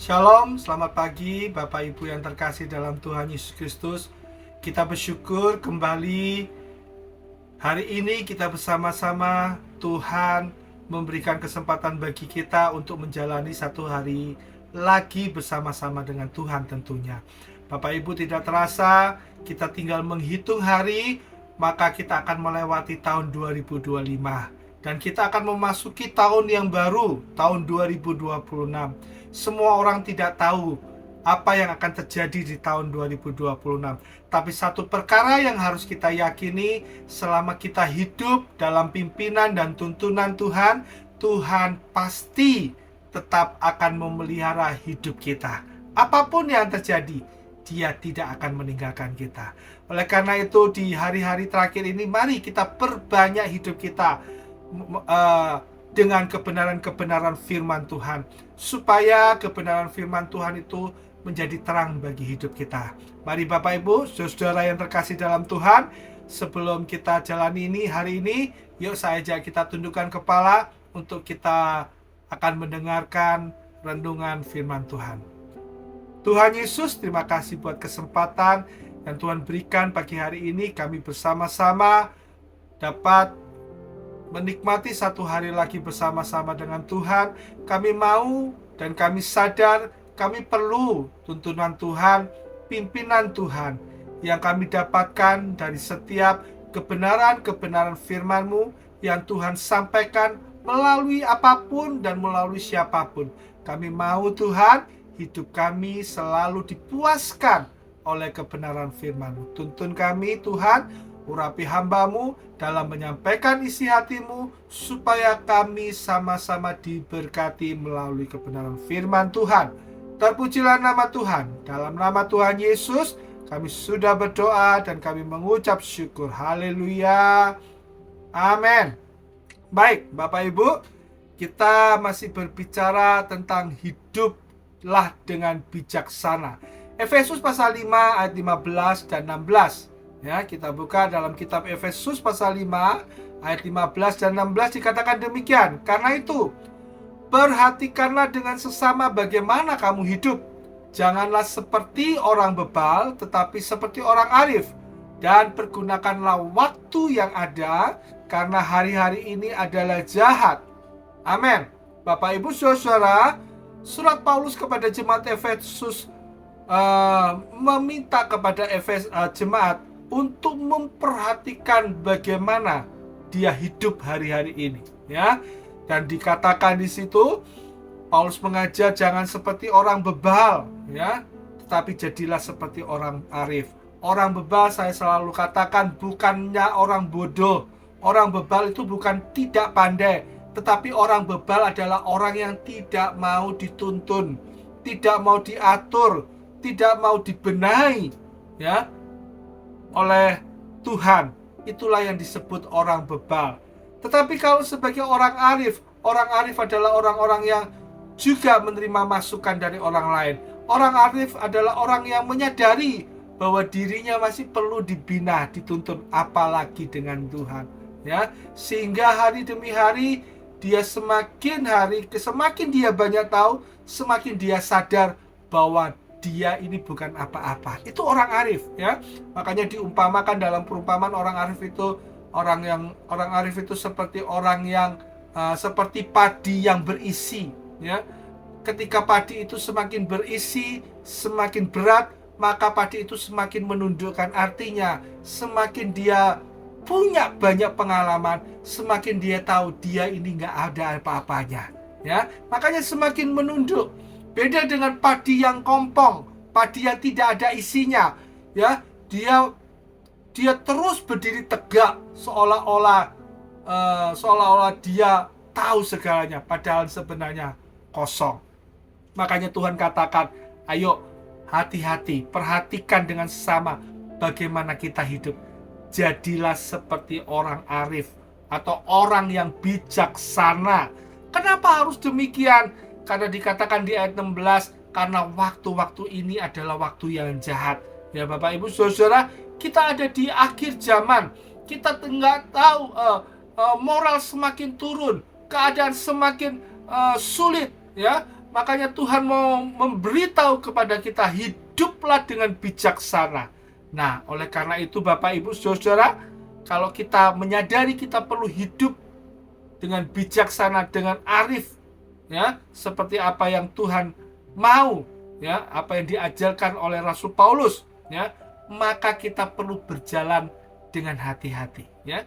Shalom, selamat pagi Bapak Ibu yang terkasih dalam Tuhan Yesus Kristus. Kita bersyukur kembali hari ini kita bersama-sama. Tuhan memberikan kesempatan bagi kita untuk menjalani satu hari lagi bersama-sama dengan Tuhan tentunya. Bapak Ibu, tidak terasa kita tinggal menghitung hari, maka kita akan melewati tahun 2025. Dan kita akan memasuki tahun yang baru, tahun 2026. Semua orang tidak tahu apa yang akan terjadi di tahun 2026. Tapi satu perkara yang harus kita yakini, selama kita hidup dalam pimpinan dan tuntunan Tuhan, Tuhan pasti tetap akan memelihara hidup kita. Apapun yang terjadi, Dia tidak akan meninggalkan kita. Oleh karena itu, di hari-hari terakhir ini, mari kita perbanyak hidup kita dengan kebenaran-kebenaran firman Tuhan, supaya kebenaran firman Tuhan itu menjadi terang bagi hidup kita. Mari Bapak Ibu, saudara yang terkasih dalam Tuhan, sebelum kita jalani ini hari ini, yuk saya ajak kita tundukkan kepala untuk kita akan mendengarkan renungan firman Tuhan. Tuhan Yesus, terima kasih buat kesempatan yang Tuhan berikan pagi hari ini. Kami bersama-sama dapat menikmati satu hari lagi bersama-sama dengan Tuhan. Kami mau dan kami sadar kami perlu tuntunan Tuhan, pimpinan Tuhan yang kami dapatkan dari setiap kebenaran-kebenaran firman-Mu yang Tuhan sampaikan melalui apapun dan melalui siapapun. Kami mau Tuhan, hidup kami selalu dipuaskan oleh kebenaran firman-Mu. Tuntun kami Tuhan, urapi hamba-Mu dalam menyampaikan isi hati-Mu, supaya kami sama-sama diberkati melalui kebenaran firman Tuhan. Terpujilah nama Tuhan. Dalam nama Tuhan Yesus, kami sudah berdoa dan kami mengucap syukur. Haleluya. Amin. Baik, Bapak Ibu, kita masih berbicara tentang hiduplah dengan bijaksana. Efesus pasal 5 ayat 15 dan 16. Ya, kita buka dalam kitab Efesus pasal 5 ayat 15 dan 16, dikatakan demikian. Karena itu, perhatikanlah dengan sesama bagaimana kamu hidup. Janganlah seperti orang bebal, tetapi seperti orang arif. Dan pergunakanlah waktu yang ada, karena hari-hari ini adalah jahat. Amin. Bapak Ibu saudara, surat Paulus kepada jemaat Efesus meminta kepada jemaat untuk memperhatikan bagaimana dia hidup hari-hari ini, ya. Dan dikatakan di situ, Paulus mengajar jangan seperti orang bebal, ya, tetapi jadilah seperti orang arif. Orang bebal, saya selalu katakan, bukannya orang bodoh. Orang bebal itu bukan tidak pandai, tetapi orang bebal adalah orang yang tidak mau dituntun, tidak mau diatur, tidak mau dibenahi, ya, oleh Tuhan. Itulah yang disebut orang bebal. Tetapi kalau sebagai orang arif adalah orang-orang yang juga menerima masukan dari orang lain. Orang arif adalah orang yang menyadari bahwa dirinya masih perlu dibina, dituntun, apalagi dengan Tuhan, ya. Sehingga hari demi hari dia semakin dia banyak tahu, semakin dia sadar bahwa dia ini bukan apa-apa. Itu orang arif, ya. Makanya diumpamakan dalam perumpamaan orang arif itu seperti orang yang seperti padi yang berisi, ya. Ketika padi itu semakin berisi, semakin berat, maka padi itu semakin menundukkan. Artinya, semakin dia punya banyak pengalaman, semakin dia tahu dia ini nggak ada apa-apanya, ya. Makanya semakin menunduk. Beda dengan padi yang kompong, padi yang tidak ada isinya, ya. Dia terus berdiri tegak, seolah-olah dia tahu segalanya, padahal sebenarnya kosong. Makanya Tuhan katakan, ayo hati-hati, perhatikan dengan sesama bagaimana kita hidup. Jadilah seperti orang arif atau orang yang bijaksana. Kenapa harus demikian? Karena dikatakan di ayat 16, karena waktu-waktu ini adalah waktu yang jahat. Ya Bapak Ibu saudara, kita ada di akhir zaman. Kita nggak tahu, moral semakin turun, keadaan semakin sulit, ya. Makanya Tuhan mau memberitahu kepada kita, hiduplah dengan bijaksana. Nah, oleh karena itu Bapak Ibu Saudara, kalau kita menyadari kita perlu hidup dengan bijaksana, dengan arif, ya, seperti apa yang Tuhan mau, ya, apa yang diajarkan oleh Rasul Paulus, ya, maka kita perlu berjalan dengan hati-hati, ya.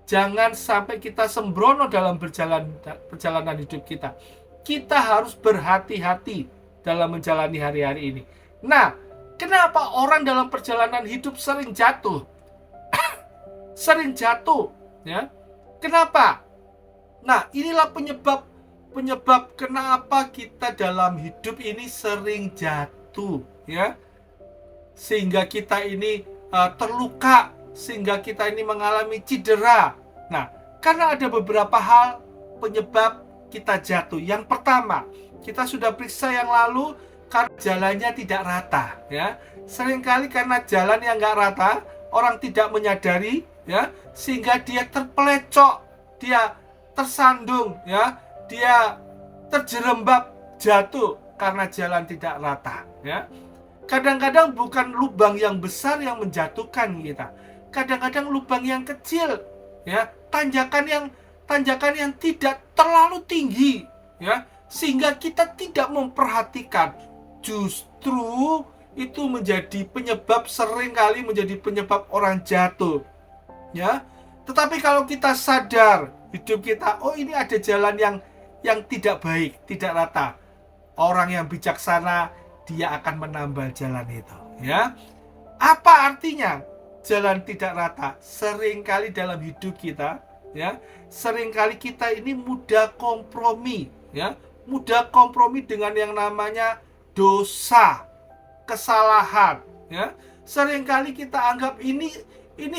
Jangan sampai kita sembrono dalam perjalanan hidup kita. Kita harus berhati-hati dalam menjalani hari-hari ini. Nah, kenapa orang dalam perjalanan hidup sering jatuh? Sering jatuh, ya. Kenapa? Nah, inilah penyebab kenapa kita dalam hidup ini sering jatuh, ya. Sehingga kita ini terluka, sehingga kita ini mengalami cedera. Nah, karena ada beberapa hal penyebab kita jatuh. Yang pertama, kita sudah periksa yang lalu, karena jalannya tidak rata, ya. Seringkali karena jalan yang nggak rata, orang tidak menyadari, ya, sehingga dia terpelecok, dia tersandung, ya, dia terjerembab, jatuh karena jalan tidak rata, ya. Kadang-kadang bukan lubang yang besar yang menjatuhkan kita. Kadang-kadang lubang yang kecil, ya, tanjakan yang tidak terlalu tinggi, ya, sehingga kita tidak memperhatikan. Justru itu menjadi penyebab, seringkali menjadi penyebab orang jatuh, ya. Tetapi kalau kita sadar hidup kita, oh ini ada jalan yang tidak baik, tidak rata. Orang yang bijaksana, dia akan menambal jalan itu, ya. Apa artinya jalan tidak rata? Seringkali dalam hidup kita, ya, seringkali kita ini mudah kompromi, ya, mudah kompromi dengan yang namanya dosa, kesalahan, ya. Seringkali kita anggap ini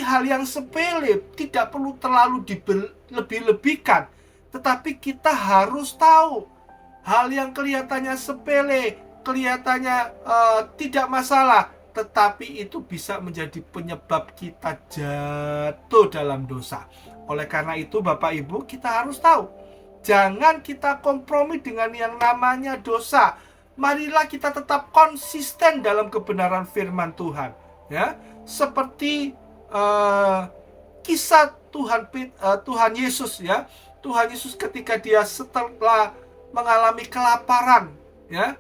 hal yang sepele, tidak perlu terlalu dilebih-lebihkan. Tetapi kita harus tahu, hal yang kelihatannya sepele, kelihatannya tidak masalah, tetapi itu bisa menjadi penyebab kita jatuh dalam dosa. Oleh karena itu Bapak Ibu, kita harus tahu, jangan kita kompromi dengan yang namanya dosa. Marilah kita tetap konsisten dalam kebenaran firman Tuhan, ya. Seperti kisah Tuhan Yesus, ya. Tuhan Yesus ketika dia setelah mengalami kelaparan, ya,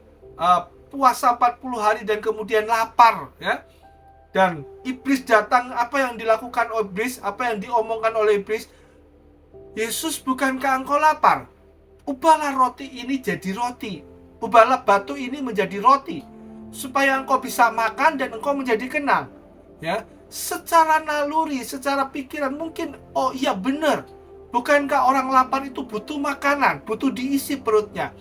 puasa 40 hari dan kemudian lapar, ya. Dan iblis datang, apa yang dilakukan iblis? Apa yang diomongkan oleh iblis? Yesus, bukankah engkau lapar? Ubahlah roti ini jadi roti. Ubahlah batu ini menjadi roti, supaya engkau bisa makan dan engkau menjadi kenyang, ya. Secara naluri, secara pikiran mungkin, oh iya benar. Bukankah orang lapar itu butuh makanan, butuh diisi perutnya?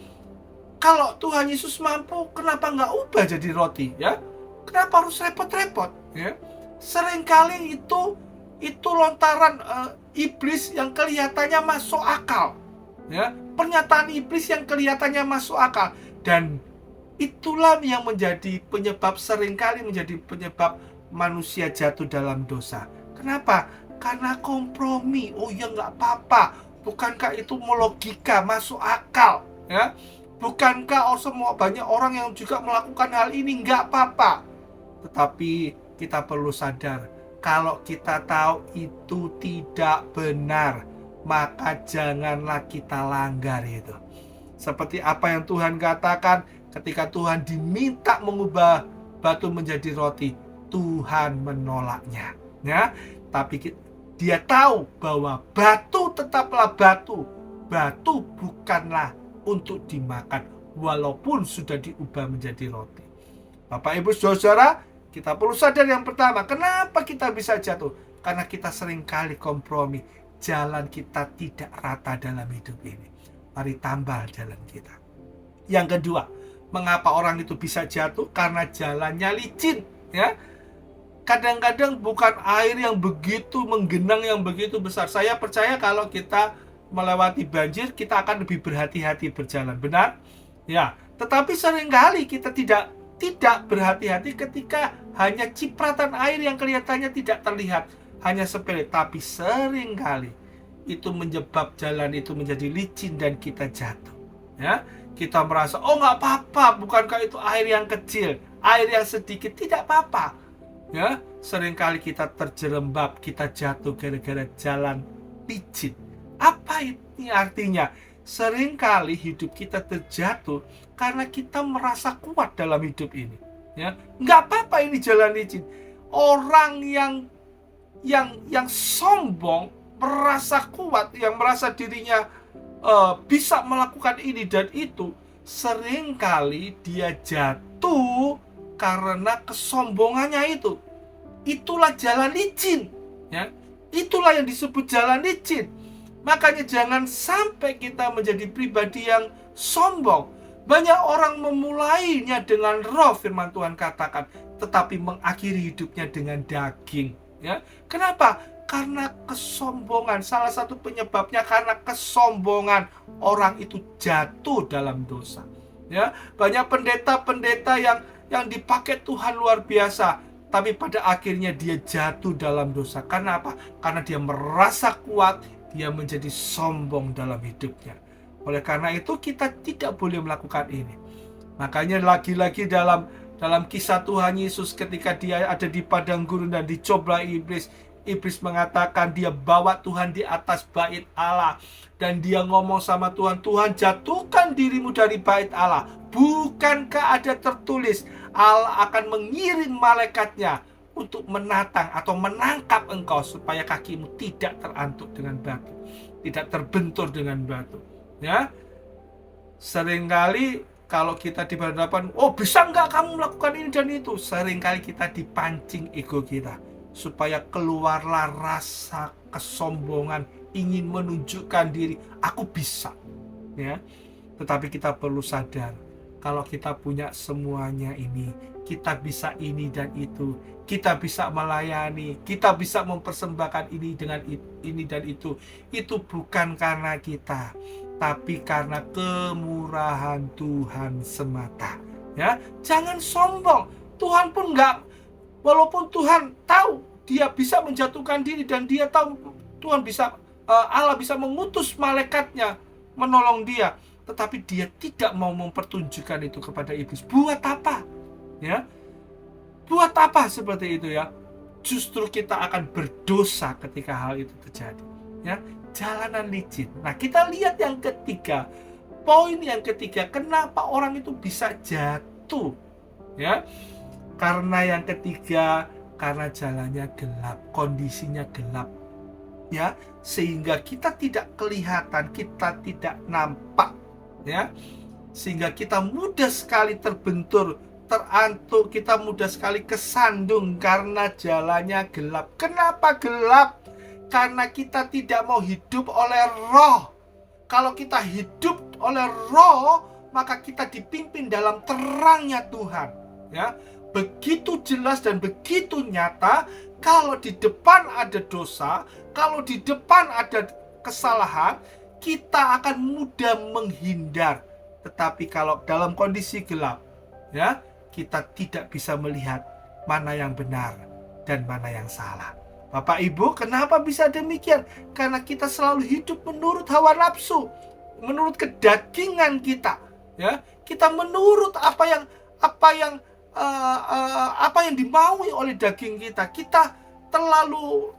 Kalau Tuhan Yesus mampu, kenapa nggak ubah jadi roti, ya? Kenapa harus repot-repot, ya? Seringkali itu lontaran iblis yang kelihatannya masuk akal, ya. Pernyataan iblis yang kelihatannya masuk akal, dan itulah yang menjadi penyebab, seringkali menjadi penyebab manusia jatuh dalam dosa. Kenapa? Karena kompromi. Oh ya, nggak apa-apa. Bukankah itu melogika, masuk akal, ya? Bukankah semua banyak orang yang juga melakukan hal ini, nggak apa-apa. Tetapi kita perlu sadar, kalau kita tahu itu tidak benar, maka janganlah kita langgar itu. Seperti apa yang Tuhan katakan ketika Tuhan diminta mengubah batu menjadi roti, Tuhan menolaknya, ya. Tapi dia tahu bahwa batu tetaplah batu. Batu bukanlah untuk dimakan, walaupun sudah diubah menjadi roti. Bapak Ibu Saudara, kita perlu sadar yang pertama, kenapa kita bisa jatuh? Karena kita seringkali kompromi. Jalan kita tidak rata dalam hidup ini. Mari tambal jalan kita. Yang kedua, mengapa orang itu bisa jatuh? Karena jalannya licin, ya. Kadang-kadang bukan air yang begitu menggenang, yang begitu besar. Saya percaya kalau kita melewati banjir, kita akan lebih berhati-hati berjalan, benar? Ya, tetapi seringkali kita tidak berhati-hati ketika hanya cipratan air yang kelihatannya tidak terlihat, hanya sepele, tapi seringkali itu menyebab jalan itu menjadi licin dan kita jatuh, ya. Kita merasa, oh nggak apa-apa, bukankah itu air yang kecil, air yang sedikit, tidak apa-apa. Ya, seringkali kita terjerembab, kita jatuh gara-gara jalan licin. Apa ini artinya? Seringkali hidup kita terjatuh karena kita merasa kuat dalam hidup ini. Ya, nggak apa-apa ini jalan licin. Orang yang sombong, merasa kuat, yang merasa dirinya bisa melakukan ini dan itu, seringkali dia jatuh karena kesombongannya itu. Itulah jalan licin, ya. Itulah yang disebut jalan licin. Makanya jangan sampai kita menjadi pribadi yang sombong. Banyak orang memulainya dengan roh, firman Tuhan katakan, tetapi mengakhiri hidupnya dengan daging, ya. Kenapa? Karena kesombongan. Salah satu penyebabnya karena kesombongan, orang itu jatuh dalam dosa. Ya, banyak pendeta-pendeta yang dipakai Tuhan luar biasa, tapi pada akhirnya dia jatuh dalam dosa. Karena apa? Karena dia merasa kuat, dia menjadi sombong dalam hidupnya. Oleh karena itu kita tidak boleh melakukan ini. Makanya lagi-lagi dalam kisah Tuhan Yesus ketika dia ada di padang gurun dan dicoba iblis, Iblis mengatakan dia bawa Tuhan di atas bait Allah. Dan dia ngomong sama Tuhan, Tuhan jatuhkan dirimu dari bait Allah. Bukankah ada tertulis Allah akan mengirim malaikatnya untuk menatang atau menangkap engkau supaya kakimu tidak terantuk dengan batu, tidak terbentur dengan batu. Ya, seringkali kalau kita di berhadapan, oh bisa nggak kamu melakukan ini dan itu, seringkali kita dipancing ego kita supaya keluarlah rasa kesombongan, ingin menunjukkan diri, aku bisa, ya. Tetapi kita perlu sadar, kalau kita punya semuanya ini, kita bisa ini dan itu, kita bisa melayani, kita bisa mempersembahkan ini dengan ini dan itu bukan karena kita, tapi karena kemurahan Tuhan semata. Ya, jangan sombong. Tuhan pun walaupun Tuhan tahu dia bisa menjatuhkan diri dan dia tahu Tuhan bisa, Allah bisa mengutus malaikatnya menolong dia, tetapi dia tidak mau mempertunjukkan itu kepada iblis. Buat apa? Ya, buat apa seperti itu, ya? Justru kita akan berdosa ketika hal itu terjadi. Ya, jalanan licin. Nah, kita lihat yang ketiga, poin yang ketiga, kenapa orang itu bisa jatuh? Ya, karena yang ketiga, karena jalannya gelap, kondisinya gelap, ya, sehingga kita tidak kelihatan, kita tidak nampak, ya, sehingga kita mudah sekali terbentur, terantuk, kita mudah sekali kesandung karena jalannya gelap. Kenapa gelap? Karena kita tidak mau hidup oleh roh. Kalau kita hidup oleh roh, maka kita dipimpin dalam terangnya Tuhan, ya. Begitu jelas dan begitu nyata, kalau di depan ada dosa, kalau di depan ada kesalahan, kita akan mudah menghindar. Tetapi kalau dalam kondisi gelap, ya, kita tidak bisa melihat mana yang benar dan mana yang salah. Bapak Ibu, kenapa bisa demikian? Karena kita selalu hidup menurut hawa nafsu, menurut kedagingan kita, ya. Kita menurut apa yang dimaui oleh daging kita. Kita terlalu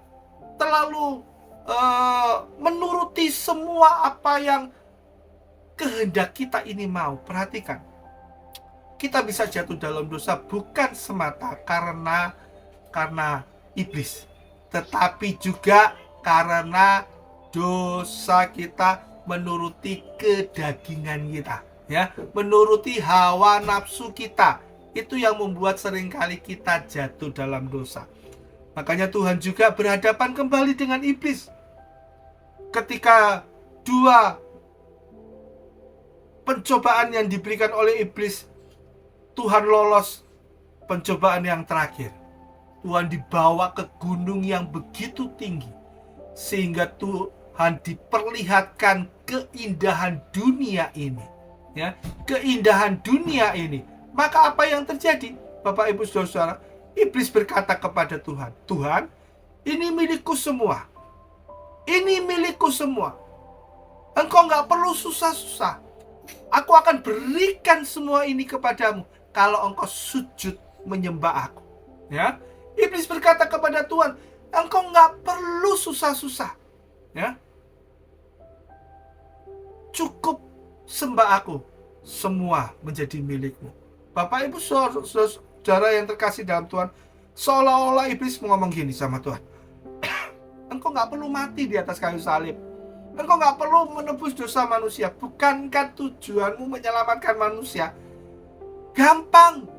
menuruti semua apa yang kehendak kita ini mau. Perhatikan, kita bisa jatuh dalam dosa bukan semata karena iblis, tetapi juga karena dosa kita menuruti kedagingan kita, ya, menuruti hawa nafsu kita. Itu yang membuat seringkali kita jatuh dalam dosa. Makanya Tuhan juga berhadapan kembali dengan iblis. Ketika dua pencobaan yang diberikan oleh iblis, Tuhan lolos pencobaan yang terakhir. Tuhan dibawa ke gunung yang begitu tinggi, sehingga Tuhan diperlihatkan keindahan dunia ini, ya, keindahan dunia ini. Maka apa yang terjadi, Bapak Ibu Saudara? Iblis berkata kepada Tuhan, Tuhan, ini milikku semua. Ini milikku semua. Engkau nggak perlu susah-susah. Aku akan berikan semua ini kepadamu kalau engkau sujud menyembah aku. Ya, iblis berkata kepada Tuhan, engkau nggak perlu susah-susah. Ya, cukup sembah aku, semua menjadi milikmu. Bapak Ibu saudara yang terkasih dalam Tuhan, seolah-olah iblis ngomong gini sama Tuhan, engkau nggak perlu mati di atas kayu salib. Engkau nggak perlu menebus dosa manusia. Bukankah tujuanmu menyelamatkan manusia? Gampang.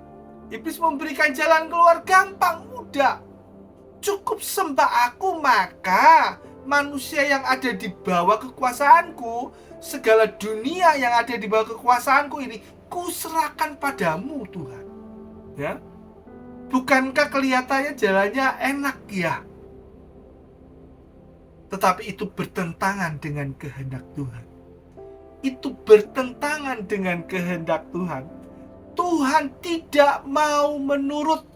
Iblis memberikan jalan keluar gampang, mudah. Cukup sembah aku, maka manusia yang ada di bawah kekuasaanku, segala dunia yang ada di bawah kekuasaanku ini, kuserahkan padamu, Tuhan. Ya, bukankah kelihatannya jalannya enak ya? Tetapi itu bertentangan dengan kehendak Tuhan. Itu bertentangan dengan kehendak Tuhan. Tuhan tidak mau menurut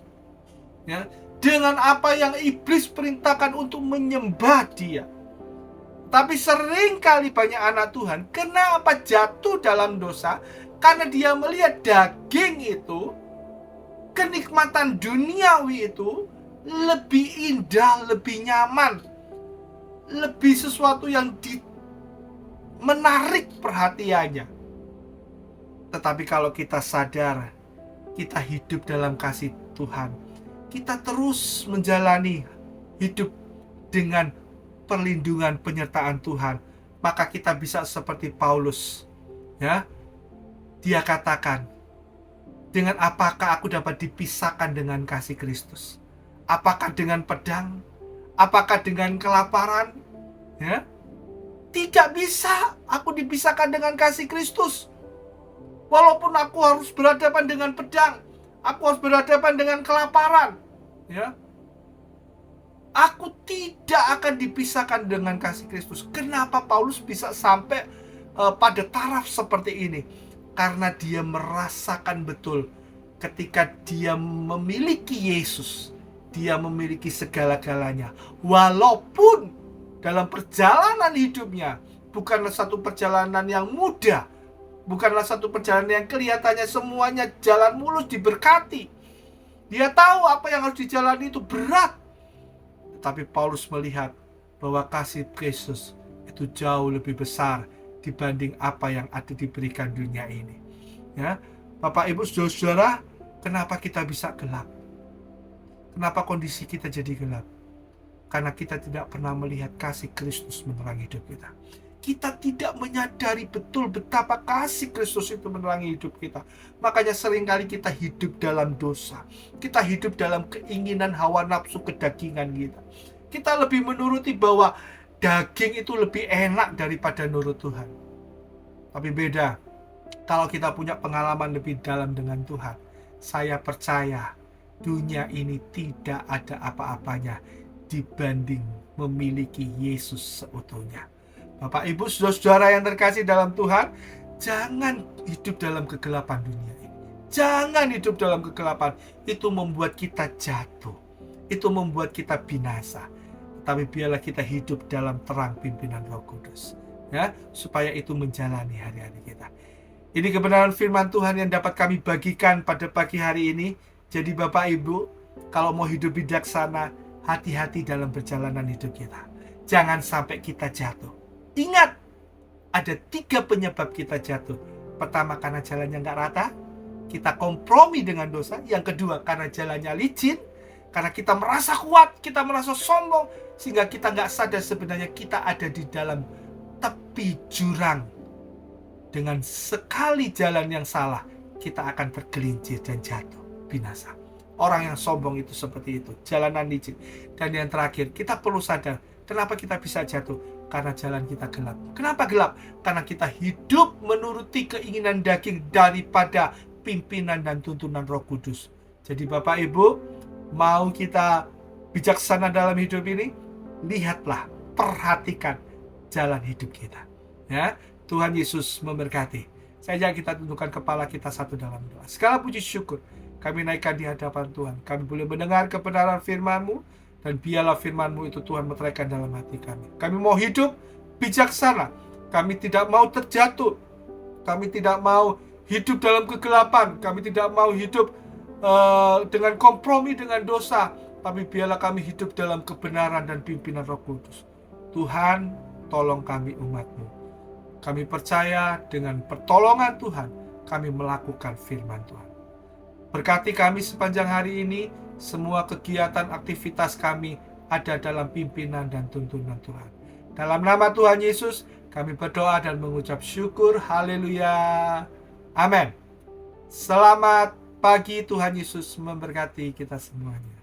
ya, dengan apa yang iblis perintahkan untuk menyembah dia. Tapi seringkali banyak anak Tuhan kenapa jatuh dalam dosa? Karena dia melihat daging itu, kenikmatan duniawi itu lebih indah, lebih nyaman, lebih sesuatu yang menarik perhatiannya. Tetapi kalau kita sadar, kita hidup dalam kasih Tuhan, kita terus menjalani hidup dengan perlindungan penyertaan Tuhan, maka kita bisa seperti Paulus. Ya, dia katakan, dengan apakah aku dapat dipisahkan dengan kasih Kristus? Apakah dengan pedang? Apakah dengan kelaparan? Ya, tidak bisa aku dipisahkan dengan kasih Kristus. Walaupun aku harus berhadapan dengan pedang, aku harus berhadapan dengan kelaparan, ya, aku tidak akan dipisahkan dengan kasih Kristus. Kenapa Paulus bisa sampai pada taraf seperti ini? Karena dia merasakan betul ketika dia memiliki Yesus, dia memiliki segala-galanya. Walaupun dalam perjalanan hidupnya bukanlah satu perjalanan yang mudah, bukanlah satu perjalanan yang kelihatannya semuanya jalan mulus diberkati. Dia tahu apa yang harus dijalani itu berat. Tetapi Paulus melihat bahwa kasih Kristus itu jauh lebih besar dibanding apa yang ada diberikan dunia ini. Ya, Bapak Ibu saudara, kenapa kita bisa gelap? Kenapa kondisi kita jadi gelap? Karena kita tidak pernah melihat kasih Kristus menerangi hidup kita. Kita tidak menyadari betul betapa kasih Kristus itu menerangi hidup kita. Makanya seringkali kita hidup dalam dosa. Kita hidup dalam keinginan hawa nafsu kedagingan kita. Kita lebih menuruti bahwa daging itu lebih enak daripada nurut Tuhan. Tapi beda, kalau kita punya pengalaman lebih dalam dengan Tuhan, saya percaya dunia ini tidak ada apa-apanya dibanding memiliki Yesus seutuhnya. Bapak Ibu saudara yang terkasih dalam Tuhan, jangan hidup dalam kegelapan dunia ini. Jangan hidup dalam kegelapan. Itu membuat kita jatuh. Itu membuat kita binasa. Tapi biarlah kita hidup dalam terang pimpinan Roh Kudus, ya, supaya itu menjalani hari-hari kita. Ini kebenaran firman Tuhan yang dapat kami bagikan pada pagi hari ini. Jadi Bapak Ibu, kalau mau hidup bijaksana, hati-hati dalam perjalanan hidup kita. Jangan sampai kita jatuh. Ingat, ada 3 penyebab kita jatuh. Pertama, karena jalannya nggak rata, kita kompromi dengan dosa. Yang kedua, karena jalannya licin, karena kita merasa kuat, kita merasa sombong, sehingga kita nggak sadar sebenarnya kita ada di dalam tepi jurang. Dengan sekali jalan yang salah, kita akan tergelincir dan jatuh, binasa. Orang yang sombong itu seperti itu, jalanan licin. Dan yang terakhir, kita perlu sadar, kenapa kita bisa jatuh? Karena jalan kita gelap. Kenapa gelap? Karena kita hidup menuruti keinginan daging daripada pimpinan dan tuntunan Roh Kudus. Jadi Bapak Ibu, mau kita bijaksana dalam hidup ini, lihatlah, perhatikan jalan hidup kita. Ya, Tuhan Yesus memberkati. Saja kita tundukkan kepala kita satu dalam doa. Segala puji syukur kami naikkan di hadapan Tuhan. Kami boleh mendengar kebenaran firman-Mu, dan biarlah firman-Mu itu Tuhan meteraikan dalam hati kami. Kami mau hidup bijaksana. Kami tidak mau terjatuh Kami tidak mau hidup dalam kegelapan. Kami tidak mau hidup dengan kompromi dengan dosa. Tapi biarlah kami hidup dalam kebenaran dan pimpinan Roh Kudus. Tuhan, tolong kami umat-Mu. Kami percaya dengan pertolongan Tuhan, kami melakukan firman Tuhan. Berkati kami sepanjang hari ini, semua kegiatan aktivitas kami ada dalam pimpinan dan tuntunan Tuhan. Dalam nama Tuhan Yesus, kami berdoa dan mengucap syukur. Haleluya. Amin. Selamat pagi, Tuhan Yesus memberkati kita semuanya.